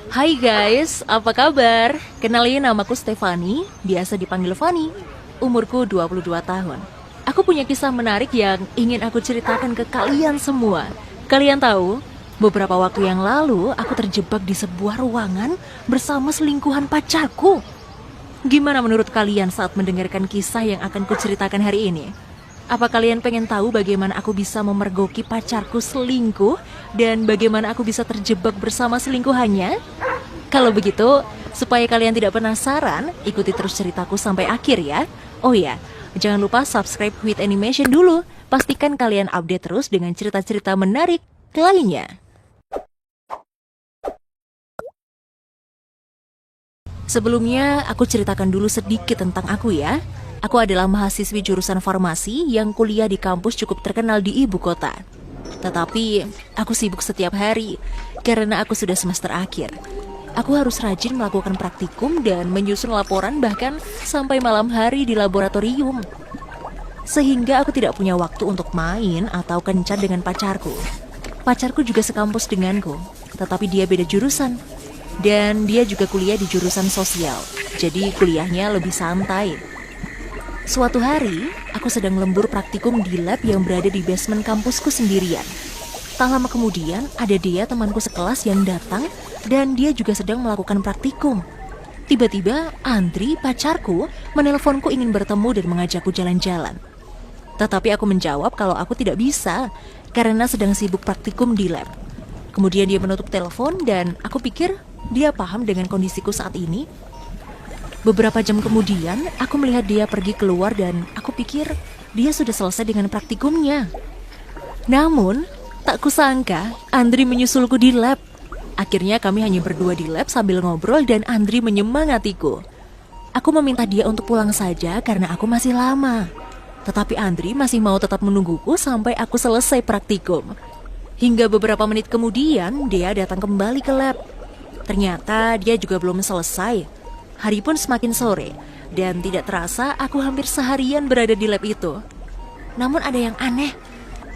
Hai guys, apa kabar? Kenalin, namaku Stefani, biasa dipanggil Fani. Umurku 22 tahun. Aku punya kisah menarik yang ingin aku ceritakan ke kalian semua. Kalian tahu, beberapa waktu yang lalu aku terjebak di sebuah ruangan bersama selingkuhan pacarku. Gimana menurut kalian saat mendengarkan kisah yang akan kuceritakan hari ini? Apa kalian pengen tahu bagaimana aku bisa memergoki pacarku selingkuh dan bagaimana aku bisa terjebak bersama selingkuhannya? Kalau begitu, supaya kalian tidak penasaran, ikuti terus ceritaku sampai akhir ya. Oh ya, jangan lupa subscribe With Animation dulu. Pastikan kalian update terus dengan cerita-cerita menarik lainnya. Sebelumnya, aku ceritakan dulu sedikit tentang aku ya. Aku adalah mahasiswi jurusan farmasi yang kuliah di kampus cukup terkenal di ibu kota. Tetapi, aku sibuk setiap hari karena aku sudah semester akhir. Aku harus rajin melakukan praktikum dan menyusun laporan bahkan sampai malam hari di laboratorium. Sehingga aku tidak punya waktu untuk main atau kencan dengan pacarku. Pacarku juga sekampus denganku, tetapi dia beda jurusan. Dan dia juga kuliah di jurusan sosial, jadi kuliahnya lebih santai. Suatu hari, aku sedang lembur praktikum di lab yang berada di basement kampusku sendirian. Tak lama kemudian, ada dia temanku sekelas yang datang dan dia juga sedang melakukan praktikum. Tiba-tiba, Andri, pacarku, menelponku ingin bertemu dan mengajakku jalan-jalan. Tetapi aku menjawab kalau aku tidak bisa, karena sedang sibuk praktikum di lab. Kemudian dia menutup telepon dan aku pikir dia paham dengan kondisiku saat ini. Beberapa jam kemudian, aku melihat dia pergi keluar dan aku pikir dia sudah selesai dengan praktikumnya. Namun, tak kusangka Andri menyusulku di lab. Akhirnya kami hanya berdua di lab sambil ngobrol dan Andri menyemangatiku. Aku meminta dia untuk pulang saja karena aku masih lama. Tetapi Andri masih mau tetap menungguku sampai aku selesai praktikum. Hingga beberapa menit kemudian, dia datang kembali ke lab. Ternyata dia juga belum selesai. Hari pun semakin sore, dan tidak terasa aku hampir seharian berada di lab itu. Namun ada yang aneh.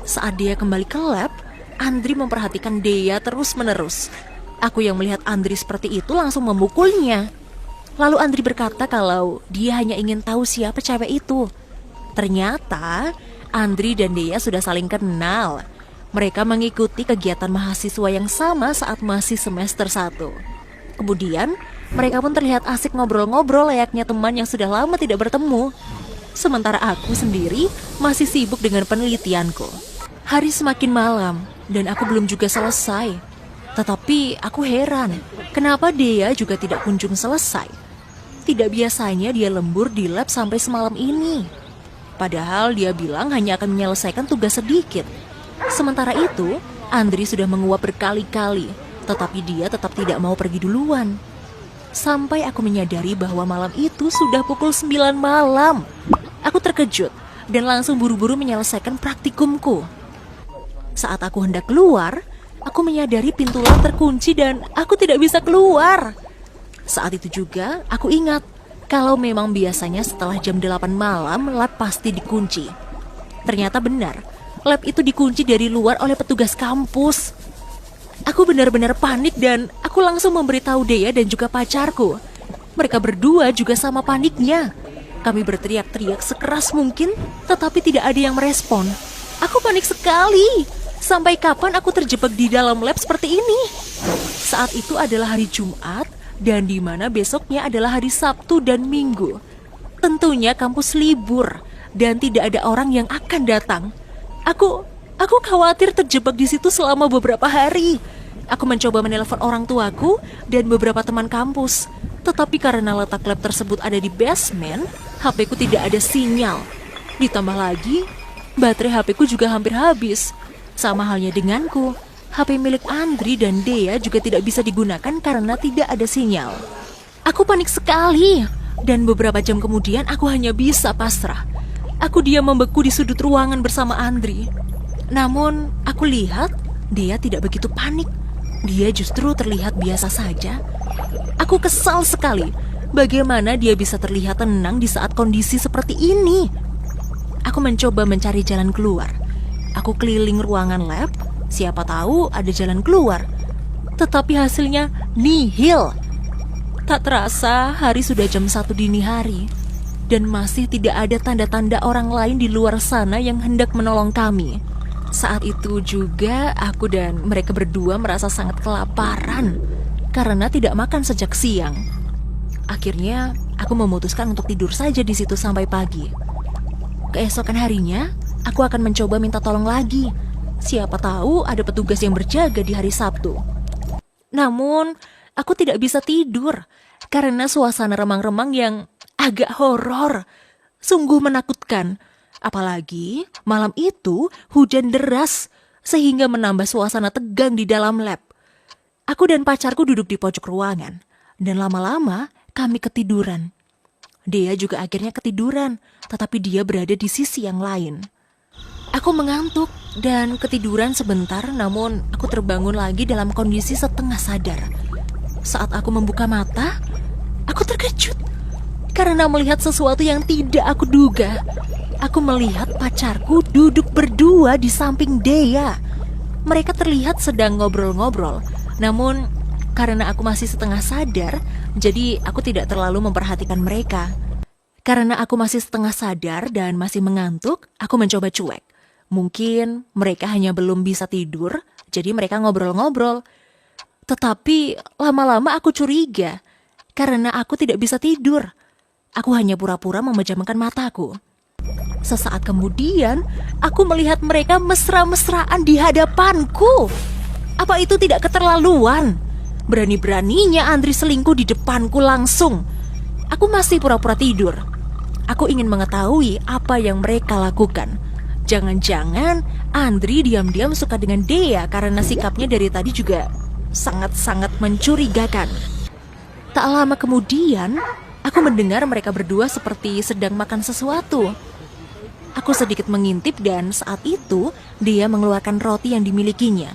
Saat dia kembali ke lab, Andri memperhatikan Dea terus-menerus. Aku yang melihat Andri seperti itu langsung memukulnya. Lalu Andri berkata kalau dia hanya ingin tahu siapa cewek itu. Ternyata Andri dan Dea sudah saling kenal. Mereka mengikuti kegiatan mahasiswa yang sama saat masih semester 1. Kemudian, mereka pun terlihat asik ngobrol-ngobrol layaknya teman yang sudah lama tidak bertemu. Sementara aku sendiri masih sibuk dengan penelitianku. Hari semakin malam dan aku belum juga selesai. Tetapi aku heran, kenapa Dea juga tidak kunjung selesai? Tidak biasanya dia lembur di lab sampai semalam ini. Padahal dia bilang hanya akan menyelesaikan tugas sedikit. Sementara itu, Andri sudah menguap berkali-kali, tetapi dia tetap tidak mau pergi duluan. Sampai aku menyadari bahwa malam itu sudah pukul 9 malam. Aku terkejut dan langsung buru-buru menyelesaikan praktikumku. Saat aku hendak keluar, aku menyadari pintu lab terkunci dan aku tidak bisa keluar. Saat itu juga aku ingat kalau memang biasanya setelah jam 8 malam lab pasti dikunci. Ternyata benar, lab itu dikunci dari luar oleh petugas kampus. Aku benar-benar panik dan aku langsung memberitahu Dea dan juga pacarku. Mereka berdua juga sama paniknya. Kami berteriak-teriak sekeras mungkin, tetapi tidak ada yang merespon. Aku panik sekali. Sampai kapan aku terjebak di dalam lab seperti ini? Saat itu adalah hari Jumat dan di mana besoknya adalah hari Sabtu dan Minggu. Tentunya kampus libur dan tidak ada orang yang akan datang. Aku khawatir terjebak di situ selama beberapa hari. Aku mencoba menelpon orang tuaku dan beberapa teman kampus. Tetapi karena letak lab tersebut ada di basement, HP-ku tidak ada sinyal. Ditambah lagi, baterai HP-ku juga hampir habis. Sama halnya denganku, HP milik Andri dan Dea juga tidak bisa digunakan karena tidak ada sinyal. Aku panik sekali, dan beberapa jam kemudian aku hanya bisa pasrah. Aku diam membeku di sudut ruangan bersama Andri. Namun, aku lihat Dea tidak begitu panik. Dia justru terlihat biasa saja. Aku kesal sekali. Bagaimana dia bisa terlihat tenang di saat kondisi seperti ini? Aku mencoba mencari jalan keluar. Aku keliling ruangan lab. Siapa tahu ada jalan keluar. tetapi hasilnya nihil. Tak terasa hari sudah jam 1 dini hari, dan masih tidak ada tanda-tanda orang lain di luar sana yang hendak menolong kami. Saat itu juga aku dan mereka berdua merasa sangat kelaparan karena tidak makan sejak siang. Akhirnya aku memutuskan untuk tidur saja di situ sampai pagi. Keesokan harinya aku akan mencoba minta tolong lagi. Siapa tahu ada petugas yang berjaga di hari Sabtu. Namun aku tidak bisa tidur karena suasana remang-remang yang agak horor, sungguh menakutkan. Apalagi malam itu hujan deras sehingga menambah suasana tegang di dalam lab. Aku dan pacarku duduk di pojok ruangan dan lama-lama kami ketiduran. Dea juga akhirnya ketiduran, tetapi dia berada di sisi yang lain. Aku mengantuk dan ketiduran sebentar, namun aku terbangun lagi dalam kondisi setengah sadar. Saat aku membuka mata, aku terkejut karena melihat sesuatu yang tidak aku duga. Aku melihat pacarku duduk berdua di samping Dea. Mereka terlihat sedang ngobrol-ngobrol. Namun karena aku masih setengah sadar, jadi aku tidak terlalu memperhatikan mereka. Karena aku masih setengah sadar dan masih mengantuk, aku mencoba cuek. Mungkin mereka hanya belum bisa tidur, jadi mereka ngobrol-ngobrol. Tetapi lama-lama aku curiga karena aku tidak bisa tidur. Aku hanya pura-pura memejamkan mataku. Sesaat kemudian, aku melihat mereka mesra-mesraan di hadapanku. Apa itu tidak keterlaluan? Berani-beraninya Andri selingkuh di depanku langsung. Aku masih pura-pura tidur. Aku ingin mengetahui apa yang mereka lakukan. Jangan-jangan Andri diam-diam suka dengan Dea karena sikapnya dari tadi juga sangat-sangat mencurigakan. Tak lama kemudian, aku mendengar mereka berdua seperti sedang makan sesuatu. Aku sedikit mengintip dan saat itu dia mengeluarkan roti yang dimilikinya.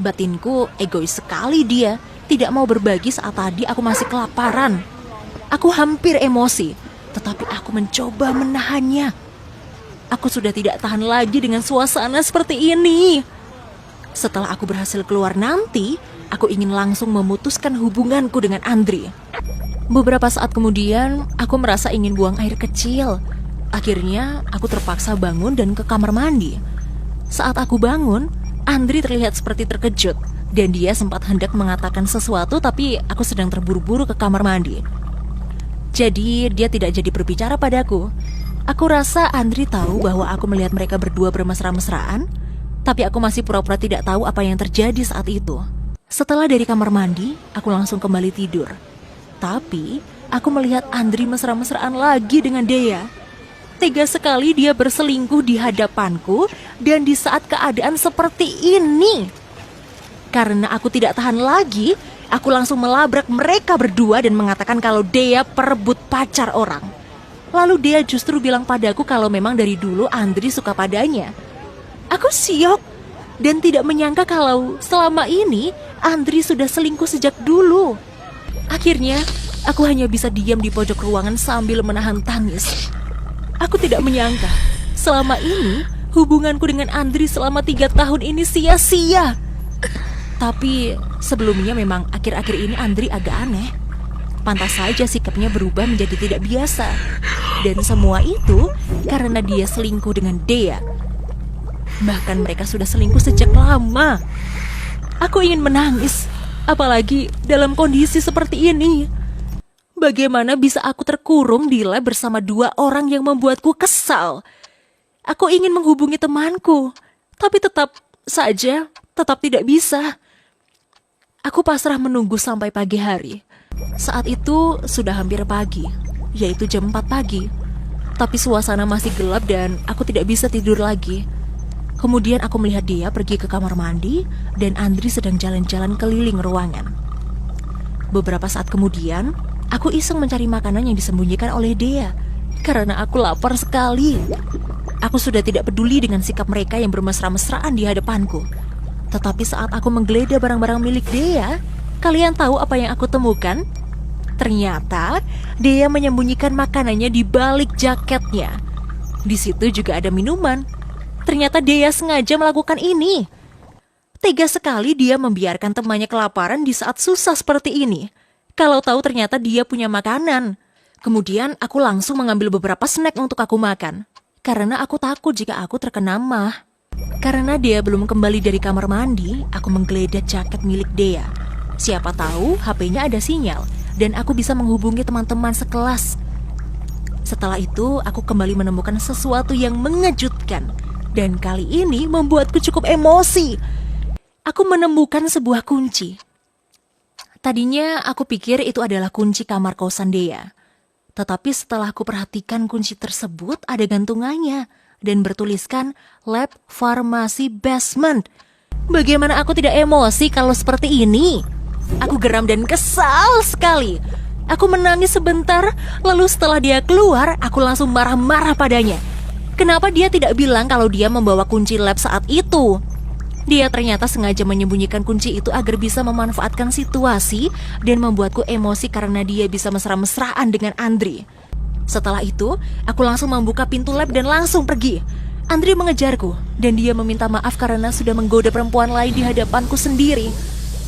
Batinku egois sekali dia, tidak mau berbagi saat tadi aku masih kelaparan. Aku hampir emosi, tetapi aku mencoba menahannya. Aku sudah tidak tahan lagi dengan suasana seperti ini. Setelah aku berhasil keluar nanti, aku ingin langsung memutuskan hubunganku dengan Andri. Beberapa saat kemudian, aku merasa ingin buang air kecil. Akhirnya, aku terpaksa bangun dan ke kamar mandi. Saat aku bangun, Andri terlihat seperti terkejut. Dan dia sempat hendak mengatakan sesuatu, tapi aku sedang terburu-buru ke kamar mandi. Jadi, dia tidak jadi berbicara padaku. Aku rasa Andri tahu bahwa aku melihat mereka berdua bermesra-mesraan, tapi aku masih pura-pura tidak tahu apa yang terjadi saat itu. Setelah dari kamar mandi, aku langsung kembali tidur. Tapi, aku melihat Andri mesra-mesraan lagi dengan Dea. Tega sekali dia berselingkuh di hadapanku dan di saat keadaan seperti ini. Karena aku tidak tahan lagi, aku langsung melabrak mereka berdua dan mengatakan kalau Dea perebut pacar orang. Lalu Dea justru bilang padaku kalau memang dari dulu Andri suka padanya. Aku syok dan tidak menyangka kalau selama ini Andri sudah selingkuh sejak dulu. Akhirnya, aku hanya bisa diam di pojok ruangan sambil menahan tangis. Aku tidak menyangka selama ini hubunganku dengan Andri selama 3 tahun ini sia-sia. Tapi sebelumnya memang akhir-akhir ini Andri agak aneh. Pantas saja sikapnya berubah menjadi tidak biasa. Dan semua itu karena dia selingkuh dengan Dea. Bahkan mereka sudah selingkuh sejak lama. Aku ingin menangis, apalagi dalam kondisi seperti ini. Bagaimana bisa aku terkurung di lab bersama 2 orang yang membuatku kesal? Aku ingin menghubungi temanku, tapi tetap tidak bisa. Aku pasrah menunggu sampai pagi hari. Saat itu sudah hampir pagi, yaitu jam 4 pagi. Tapi suasana masih gelap dan aku tidak bisa tidur lagi. Kemudian aku melihat dia pergi ke kamar mandi dan Andri sedang jalan-jalan keliling ruangan. Beberapa saat kemudian, aku iseng mencari makanan yang disembunyikan oleh Dea karena aku lapar sekali. Aku sudah tidak peduli dengan sikap mereka yang bermesra-mesraan di hadapanku. Tetapi saat aku menggeledah barang-barang milik Dea, kalian tahu apa yang aku temukan? Ternyata Dea menyembunyikan makanannya di balik jaketnya. Di situ juga ada minuman. Ternyata Dea sengaja melakukan ini. Tega sekali dia membiarkan temannya kelaparan di saat susah seperti ini. Kalau tahu ternyata dia punya makanan. Kemudian aku langsung mengambil beberapa snack untuk aku makan. Karena aku takut jika aku terkena mah. Karena dia belum kembali dari kamar mandi, aku menggeledah jaket milik Dea. Siapa tahu HP-nya ada sinyal dan aku bisa menghubungi teman-teman sekelas. Setelah itu, aku kembali menemukan sesuatu yang mengejutkan. Dan kali ini membuatku cukup emosi. Aku menemukan sebuah kunci. Tadinya aku pikir itu adalah kunci kamar kosan Dea. Tetapi setelah aku perhatikan kunci tersebut ada gantungannya dan bertuliskan Lab Farmasi Basement. Bagaimana aku tidak emosi kalau seperti ini? Aku geram dan kesal sekali. Aku menangis sebentar, lalu setelah dia keluar, aku langsung marah-marah padanya. Kenapa dia tidak bilang kalau dia membawa kunci lab saat itu? Dia ternyata sengaja menyembunyikan kunci itu agar bisa memanfaatkan situasi dan membuatku emosi karena dia bisa mesra-mesraan dengan Andri. Setelah itu, aku langsung membuka pintu lab dan langsung pergi. Andri mengejarku dan dia meminta maaf karena sudah menggoda perempuan lain di hadapanku sendiri.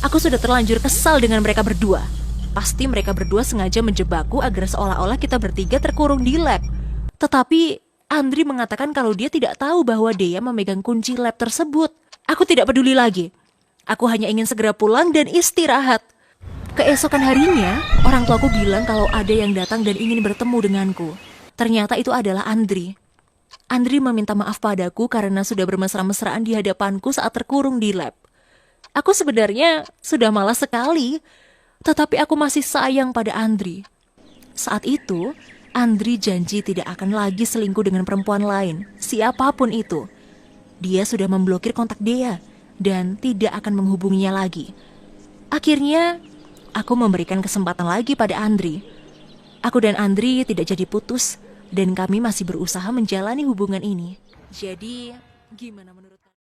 Aku sudah terlanjur kesal dengan mereka berdua. Pasti mereka berdua sengaja menjebakku agar seolah-olah kita bertiga terkurung di lab. Tetapi Andri mengatakan kalau dia tidak tahu bahwa Dea memegang kunci lab tersebut. Aku tidak peduli lagi. Aku hanya ingin segera pulang dan istirahat. Keesokan harinya, orang tuaku bilang kalau ada yang datang dan ingin bertemu denganku. Ternyata itu adalah Andri. Andri meminta maaf padaku karena sudah bermesra-mesraan di hadapanku saat terkurung di lab. Aku sebenarnya sudah malas sekali, tetapi aku masih sayang pada Andri. Saat itu, Andri janji tidak akan lagi selingkuh dengan perempuan lain, siapapun itu. Dia sudah memblokir kontak Dea dan tidak akan menghubunginya lagi. Akhirnya, aku memberikan kesempatan lagi pada Andri. Aku dan Andri tidak jadi putus dan kami masih berusaha menjalani hubungan ini. Jadi, gimana menurut